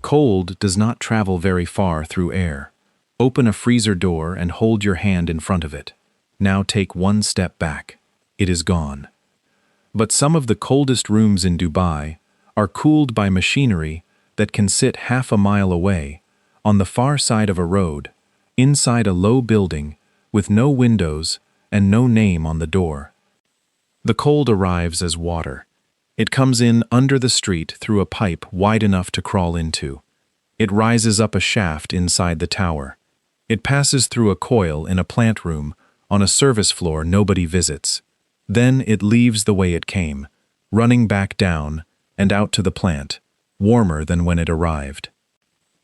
Cold does not travel very far through air. Open a freezer door and hold your hand in front of it. Now take one step back. It is gone. But some of the coldest rooms in Dubai are cooled by machinery that can sit half a mile away, on the far side of a road, inside a low building, with no windows and no name on the door. The cold arrives as water. It comes in under the street through a pipe wide enough to crawl into. It rises up a shaft inside the tower. It passes through a coil in a plant room on a service floor nobody visits. Then it leaves the way it came, running back down and out to the plant, warmer than when it arrived.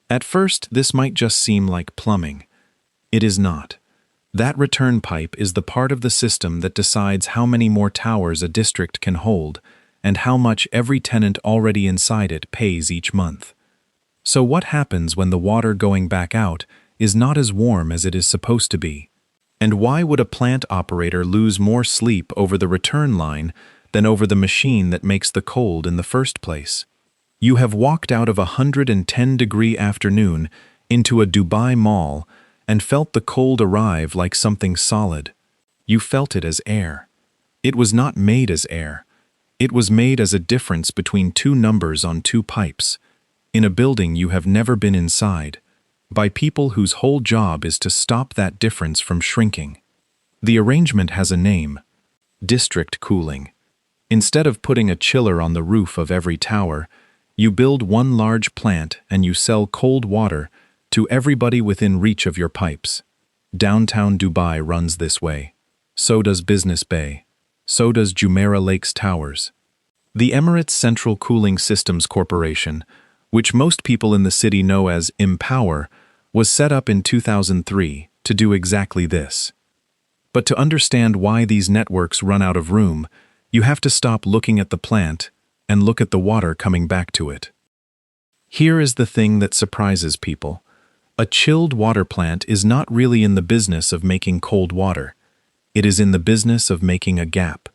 At first, this might just seem like plumbing. It is not. That return pipe is the part of the system that decides how many more towers a district can hold and how much every tenant already inside it pays each month. So what happens when the water going back out is not as warm as it is supposed to be? And why would a plant operator lose more sleep over the return line than over the machine that makes the cold in the first place? You have walked out of a 110-degree afternoon into a Dubai mall and felt the cold arrive like something solid. You felt it as air. It was not made as air. It was made as a difference between two numbers on two pipes, in a building you have never been inside, by people whose whole job is to stop that difference from shrinking. The arrangement has a name: district cooling. Instead of putting a chiller on the roof of every tower, you build one large plant and you sell cold water to everybody within reach of your pipes. Downtown Dubai runs this way. So does Business Bay. So does Jumeirah Lakes Towers. The Emirates Central Cooling Systems Corporation, which most people in the city know as Empower, was set up in 2003 to do exactly this. But to understand why these networks run out of room, you have to stop looking at the plant and look at the water coming back to it. Here is the thing that surprises people. A chilled water plant is not really in the business of making cold water. It is in the business of making a gap.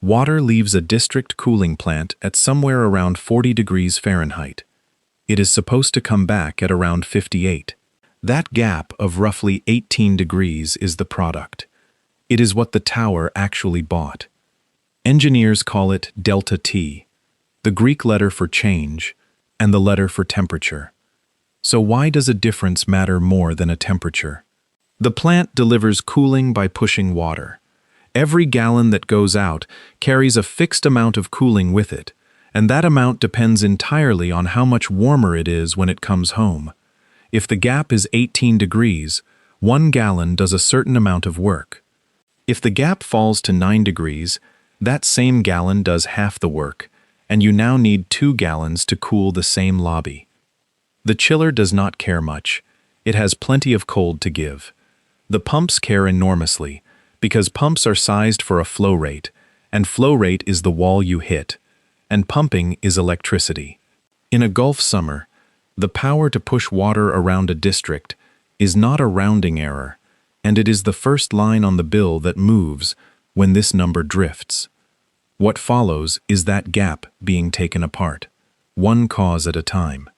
Water leaves a district cooling plant at somewhere around 40 degrees Fahrenheit. It is supposed to come back at around 58. That gap of roughly 18 degrees is the product. It is what the tower actually bought. Engineers call it delta T, the Greek letter for change and the letter for temperature. So why does a difference matter more than a temperature? The plant delivers cooling by pushing water. Every gallon that goes out carries a fixed amount of cooling with it, and that amount depends entirely on how much warmer it is when it comes home. If the gap is 18 degrees, 1 gallon does a certain amount of work. If the gap falls to 9 degrees, that same gallon does half the work, and you now need 2 gallons to cool the same lobby. The chiller does not care much. It has plenty of cold to give. The pumps care enormously, because pumps are sized for a flow rate, and flow rate is the wall you hit, and pumping is electricity. In a Gulf summer, the power to push water around a district is not a rounding error, and it is the first line on the bill that moves when this number drifts. What follows is that gap being taken apart, one cause at a time.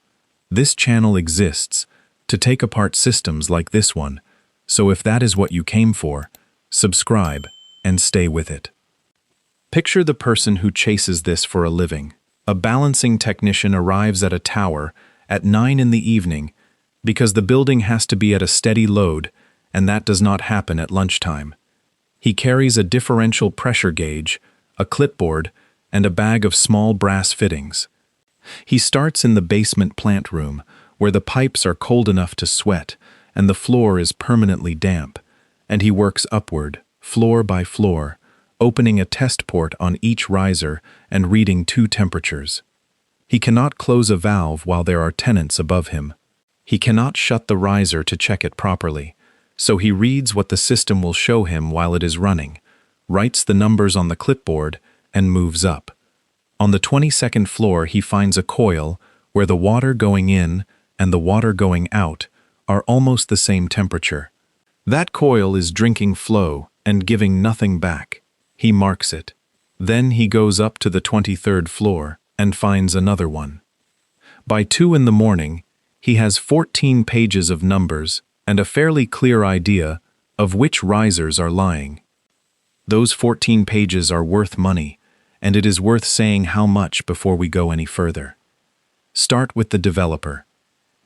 This channel exists to take apart systems like this one, so if that is what you came for, subscribe and stay with it. Picture the person who chases this for a living. A balancing technician arrives at a tower at 9 in the evening because the building has to be at a steady load, and that does not happen at lunchtime. He carries a differential pressure gauge, a clipboard, and a bag of small brass fittings. He starts in the basement plant room, where the pipes are cold enough to sweat and the floor is permanently damp, and he works upward, floor by floor, opening a test port on each riser and reading 2 temperatures. He cannot close a valve while there are tenants above him. He cannot shut the riser to check it properly, so he reads what the system will show him while it is running, writes the numbers on the clipboard, and moves up. On the 22nd floor, he finds a coil where the water going in and the water going out are almost the same temperature. That coil is drinking flow and giving nothing back. He marks it. Then he goes up to the 23rd floor and finds another one. By 2 in the morning, he has 14 pages of numbers and a fairly clear idea of which risers are lying. Those 14 pages are worth money, and it is worth saying how much before we go any further. Start with the developer.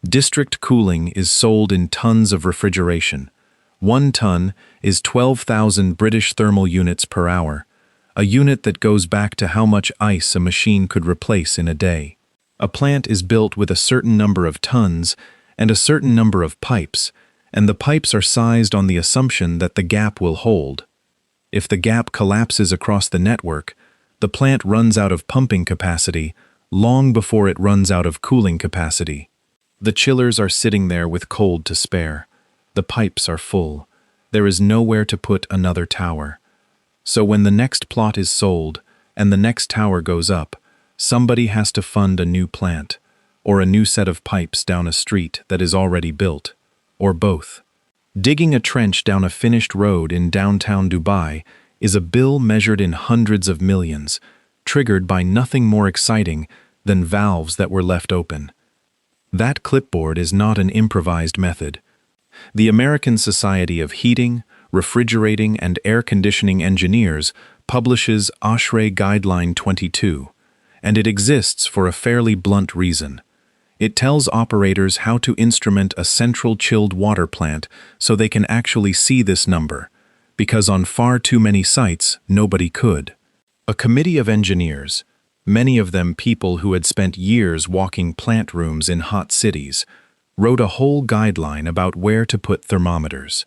District cooling is sold in tons of refrigeration. 1 ton is 12,000 British thermal units per hour, a unit that goes back to how much ice a machine could replace in a day. A plant is built with a certain number of tons and a certain number of pipes, and the pipes are sized on the assumption that the gap will hold. If the gap collapses across the network, the plant runs out of pumping capacity long before it runs out of cooling capacity. The chillers are sitting there with cold to spare. The pipes are full. There is nowhere to put another tower. So when the next plot is sold and the next tower goes up, somebody has to fund a new plant, or a new set of pipes down a street that is already built, or both. Digging a trench down a finished road in downtown Dubai is a bill measured in hundreds of millions, triggered by nothing more exciting than valves that were left open. That clipboard is not an improvised method. The American Society of Heating, Refrigerating, and Air Conditioning Engineers publishes ASHRAE Guideline 22, and it exists for a fairly blunt reason. It tells operators how to instrument a central chilled water plant so they can actually see this number, because on far too many sites, nobody could. A committee of engineers, many of them people who had spent years walking plant rooms in hot cities, wrote a whole guideline about where to put thermometers.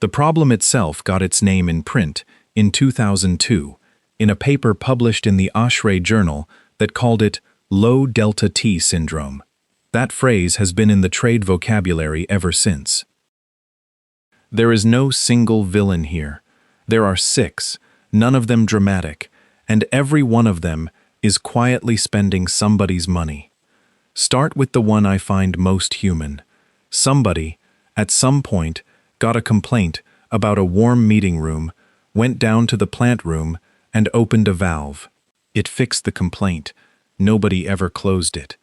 The problem itself got its name in print in 2002 in a paper published in the ASHRAE journal that called it low delta T syndrome. That phrase has been in the trade vocabulary ever since. There is no single villain here. There are 6, none of them dramatic, and every one of them is quietly spending somebody's money. Start with the one I find most human. Somebody, at some point, got a complaint about a warm meeting room, went down to the plant room, and opened a valve. It fixed the complaint. Nobody ever closed it.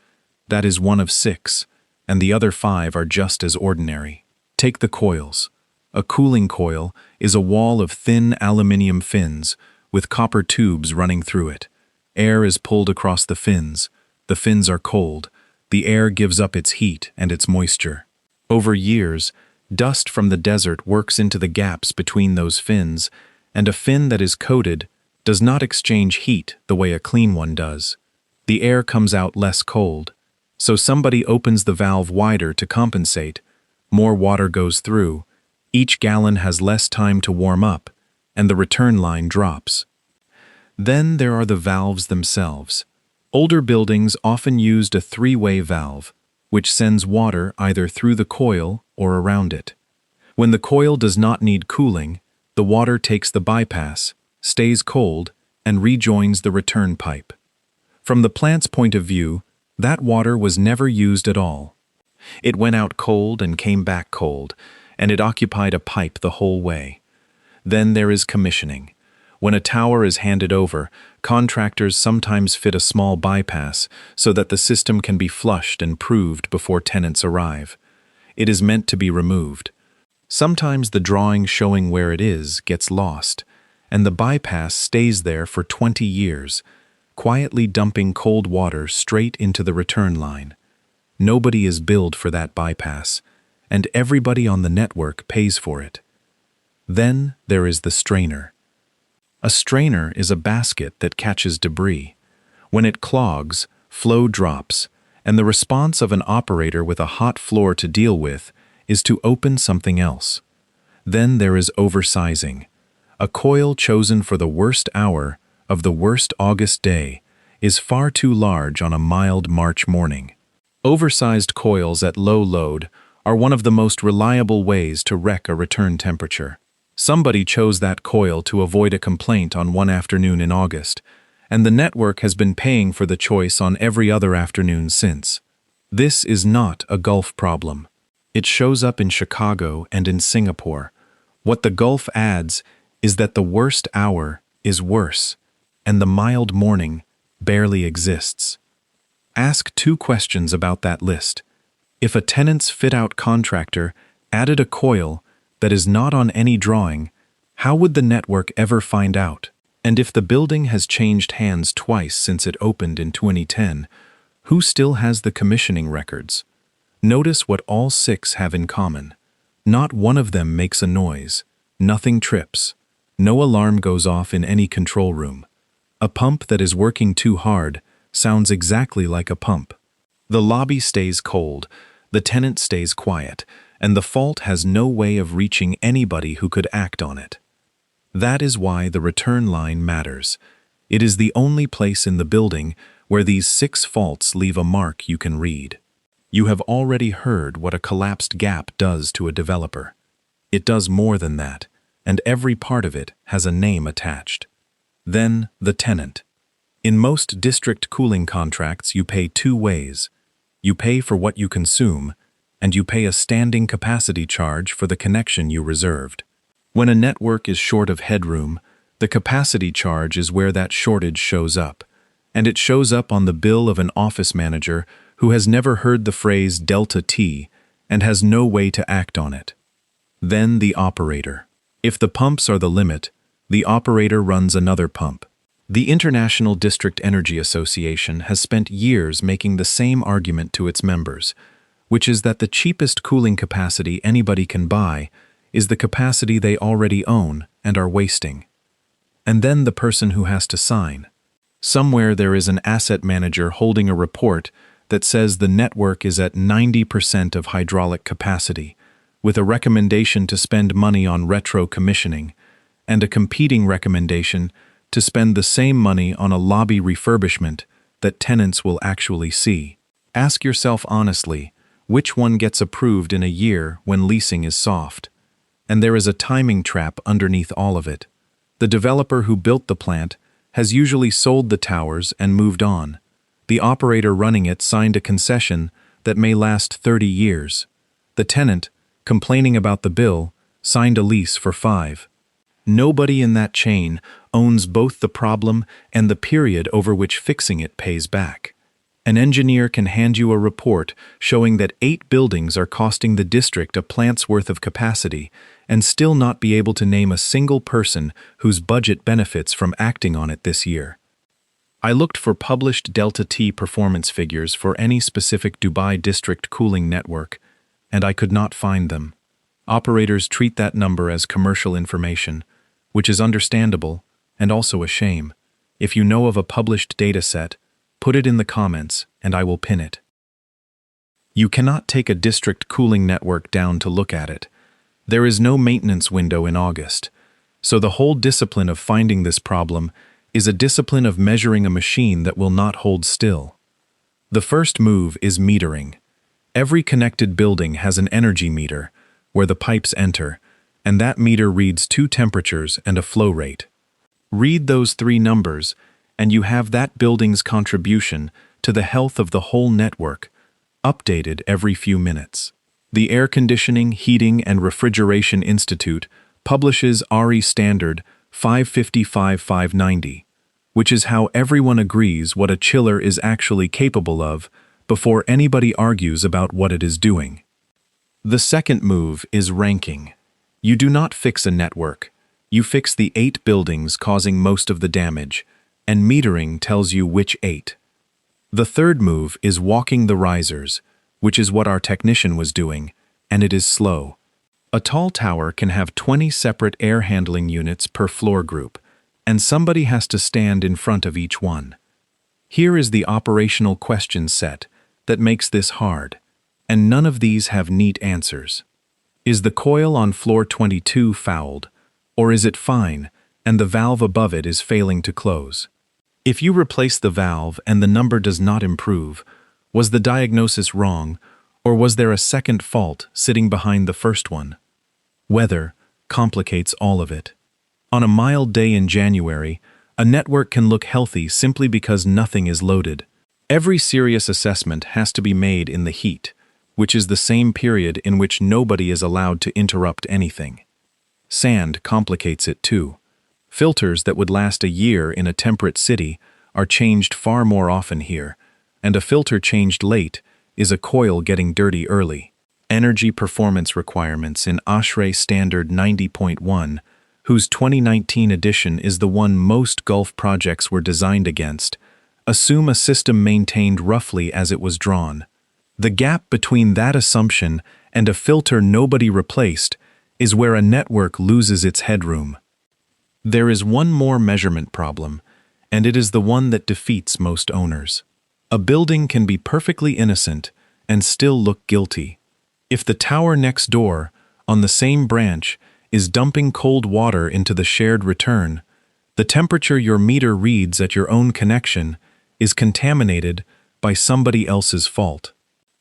That is one of 6, and the other 5 are just as ordinary. Take the coils. A cooling coil is a wall of thin aluminium fins with copper tubes running through it. Air is pulled across the fins. The fins are cold. The air gives up its heat and its moisture. Over years, dust from the desert works into the gaps between those fins, and a fin that is coated does not exchange heat the way a clean one does. The air comes out less cold. So somebody opens the valve wider to compensate. More water goes through. Each gallon has less time to warm up, and the return line drops. Then there are the valves themselves. Older buildings often used a 3-way valve, which sends water either through the coil or around it. When the coil does not need cooling, the water takes the bypass, stays cold, and rejoins the return pipe. From the plant's point of view, that water was never used at all. It went out cold and came back cold, and it occupied a pipe the whole way. Then there is commissioning. When a tower is handed over, contractors sometimes fit a small bypass so that the system can be flushed and proved before tenants arrive. It is meant to be removed. Sometimes the drawing showing where it is gets lost, and the bypass stays there for 20 years, quietly dumping cold water straight into the return line. Nobody is billed for that bypass, and everybody on the network pays for it. Then there is the strainer. A strainer is a basket that catches debris. When it clogs, flow drops, and the response of an operator with a hot floor to deal with is to open something else. Then there is oversizing. A coil chosen for the worst hour of the worst August day is far too large on a mild March morning. Oversized coils at low load are one of the most reliable ways to wreck a return temperature. Somebody chose that coil to avoid a complaint on one afternoon in August, and the network has been paying for the choice on every other afternoon since. This is not a Gulf problem. It shows up in Chicago and in Singapore. What the Gulf adds is that the worst hour is worse, and the mild morning barely exists. Ask 2 questions about that list. If a tenant's fit-out contractor added a coil that is not on any drawing, how would the network ever find out? And if the building has changed hands twice since it opened in 2010, who still has the commissioning records? Notice what all 6 have in common. Not one of them makes a noise. Nothing trips. No alarm goes off in any control room. A pump that is working too hard sounds exactly like a pump. The lobby stays cold, the tenant stays quiet, and the fault has no way of reaching anybody who could act on it. That is why the return line matters. It is the only place in the building where these 6 faults leave a mark you can read. You have already heard what a collapsed gap does to a developer. It does more than that, and every part of it has a name attached. Then, the tenant. In most district cooling contracts, you pay 2 ways. You pay for what you consume, and you pay a standing capacity charge for the connection you reserved. When a network is short of headroom, the capacity charge is where that shortage shows up, and it shows up on the bill of an office manager who has never heard the phrase delta T and has no way to act on it. Then the operator. If the pumps are the limit, the operator runs another pump. The International District Energy Association has spent years making the same argument to its members, which is that the cheapest cooling capacity anybody can buy is the capacity they already own and are wasting. And then the person who has to sign. Somewhere there is an asset manager holding a report that says the network is at 90% of hydraulic capacity, with a recommendation to spend money on retro commissioning, and a competing recommendation to spend the same money on a lobby refurbishment that tenants will actually see. Ask yourself honestly, which one gets approved in a year when leasing is soft? And there is a timing trap underneath all of it. The developer who built the plant has usually sold the towers and moved on. The operator running it signed a concession that may last 30 years. The tenant, complaining about the bill, signed a lease for 5. Nobody in that chain owns both the problem and the period over which fixing it pays back. An engineer can hand you a report showing that 8 buildings are costing the district a plant's worth of capacity and still not be able to name a single person whose budget benefits from acting on it this year. I looked for published delta T performance figures for any specific Dubai district cooling network, and I could not find them. Operators treat that number as commercial information, which is understandable and also a shame. If you know of a published data set, put it in the comments and I will pin it. You cannot take a district cooling network down to look at it. There is no maintenance window in August, so the whole discipline of finding this problem is a discipline of measuring a machine that will not hold still. The first move is metering. Every connected building has an energy meter, where the pipes enter, and that meter reads 2 temperatures and a flow rate. Read those 3 numbers, and you have that building's contribution to the health of the whole network, updated every few minutes. The Air Conditioning, Heating, and Refrigeration Institute publishes RE Standard 555-590, which is how everyone agrees what a chiller is actually capable of before anybody argues about what it is doing. The second move is ranking. You do not fix a network. You fix the 8 buildings causing most of the damage, and metering tells you which 8. The third move is walking the risers, which is what our technician was doing, and it is slow. A tall tower can have 20 separate air handling units per floor group, and somebody has to stand in front of each one. Here is the operational question set that makes this hard, and none of these have neat answers. Is the coil on floor 22 fouled, or is it fine and the valve above it is failing to close? If you replace the valve and the number does not improve, was the diagnosis wrong, or was there a second fault sitting behind the first one? Weather complicates all of it. On a mild day in January, a network can look healthy simply because nothing is loaded. Every serious assessment has to be made in the heat, which is the same period in which nobody is allowed to interrupt anything. Sand complicates it too. Filters that would last a year in a temperate city are changed far more often here, and a filter changed late is a coil getting dirty early. Energy performance requirements in ASHRAE Standard 90.1, whose 2019 edition is the one most Gulf projects were designed against, assume a system maintained roughly as it was drawn. The gap between that assumption and a filter nobody replaced is where a network loses its headroom. There is one more measurement problem, and it is the one that defeats most owners. A building can be perfectly innocent and still look guilty. If the tower next door, on the same branch, is dumping cold water into the shared return, the temperature your meter reads at your own connection is contaminated by somebody else's fault.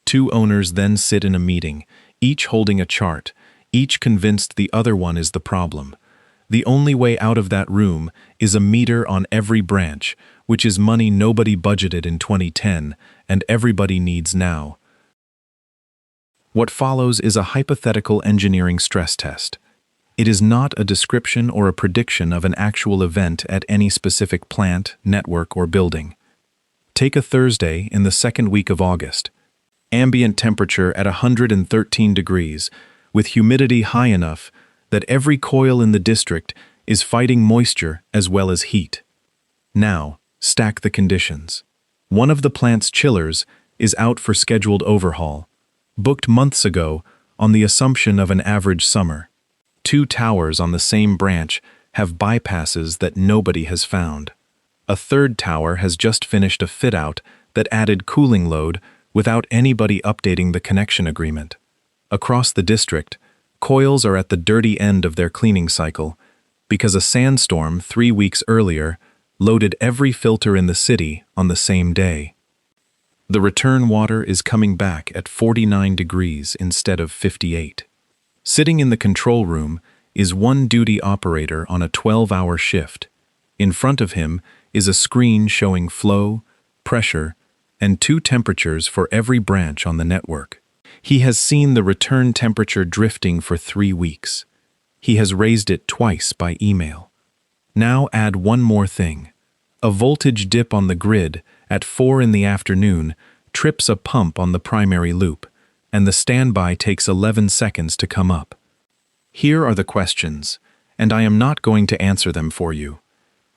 Two owners then sit in a meeting, each holding a chart, each convinced the other one is the problem. The only way out of that room is a meter on every branch, which is money nobody budgeted in 2010 and everybody needs now. What follows is a hypothetical engineering stress test. It is not a description or a prediction of an actual event at any specific plant, network, or building. Take a Thursday in the second week of August. Ambient temperature at 113 degrees, with humidity high enough that every coil in the district is fighting moisture as well as heat. Now, stack the conditions. One of the plant's chillers is out for scheduled overhaul, booked months ago on the assumption of an average summer. Two towers on the same branch have bypasses that nobody has found. A third tower has just finished a fit-out that added cooling load without anybody updating the connection agreement. Across the district, coils are at the dirty end of their cleaning cycle because a sandstorm 3 weeks earlier loaded every filter in the city on the same day. The return water is coming back at 49 degrees instead of 58. Sitting in the control room is one duty operator on a 12-hour shift. In front of him is a screen showing flow, pressure, and 2 temperatures for every branch on the network. He has seen the return temperature drifting for 3 weeks. He has raised it twice by email. Now add one more thing. A voltage dip on the grid at 4 in the afternoon trips a pump on the primary loop, and the standby takes 11 seconds to come up. Here are the questions, and I am not going to answer them for you.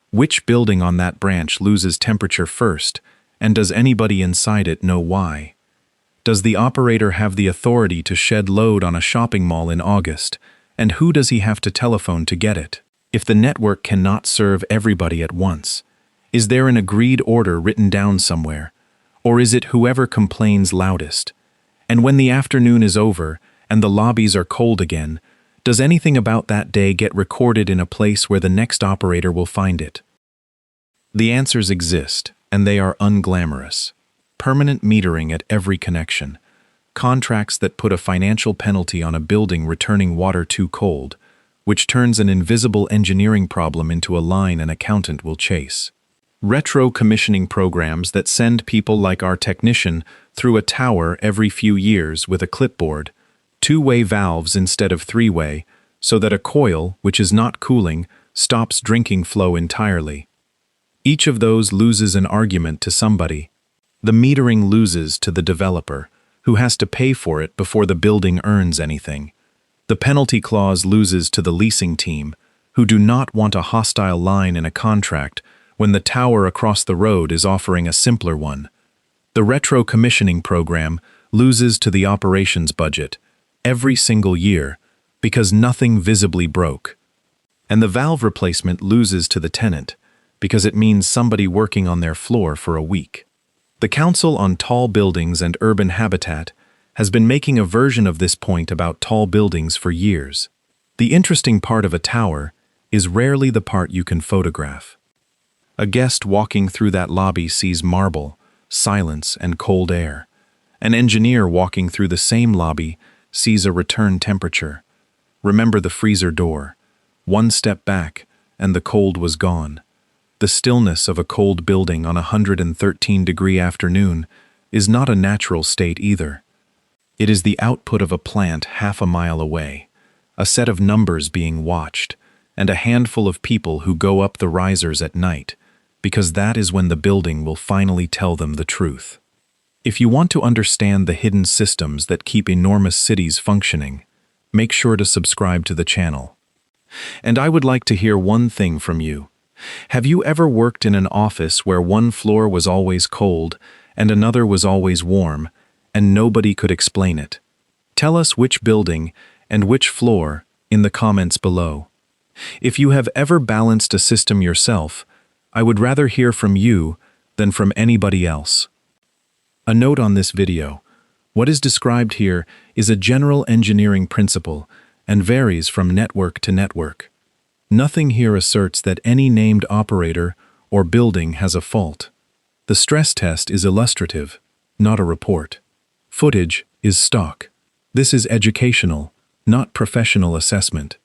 Which building on that branch loses temperature first, and does anybody inside it know why? Does the operator have the authority to shed load on a shopping mall in August, and who does he have to telephone to get it? If the network cannot serve everybody at once, is there an agreed order written down somewhere, or is it whoever complains loudest? And when the afternoon is over and the lobbies are cold again, does anything about that day get recorded in a place where the next operator will find it? The answers exist, and they are unglamorous. Permanent metering at every connection, contracts that put a financial penalty on a building returning water too cold, which turns an invisible engineering problem into a line an accountant will chase. Retro commissioning programs that send people like our technician through a tower every few years with a clipboard, 2-way valves instead of 3-way, so that a coil, which is not cooling, stops drinking flow entirely. Each of those loses an argument to somebody. The metering loses to the developer, who has to pay for it before the building earns anything. The penalty clause loses to the leasing team, who do not want a hostile line in a contract when the tower across the road is offering a simpler one. The retro commissioning program loses to the operations budget every single year because nothing visibly broke. And the valve replacement loses to the tenant because it means somebody working on their floor for a week. The Council on Tall Buildings and Urban Habitat has been making a version of this point about tall buildings for years. The interesting part of a tower is rarely the part you can photograph. A guest walking through that lobby sees marble, silence, and cold air. An engineer walking through the same lobby sees a return temperature. Remember the freezer door. One step back, and the cold was gone. The stillness of a cold building on a 113-degree afternoon is not a natural state either. It is the output of a plant half a mile away, a set of numbers being watched, and a handful of people who go up the risers at night, because that is when the building will finally tell them the truth. If you want to understand the hidden systems that keep enormous cities functioning, make sure to subscribe to the channel. And I would like to hear one thing from you. Have you ever worked in an office where one floor was always cold and another was always warm, and nobody could explain it? Tell us which building and which floor in the comments below. If you have ever balanced a system yourself, I would rather hear from you than from anybody else. A note on this video. What is described here is a general engineering principle and varies from network to network. Nothing here asserts that any named operator or building has a fault. The stress test is illustrative, not a report. Footage is stock. This is educational, not professional assessment.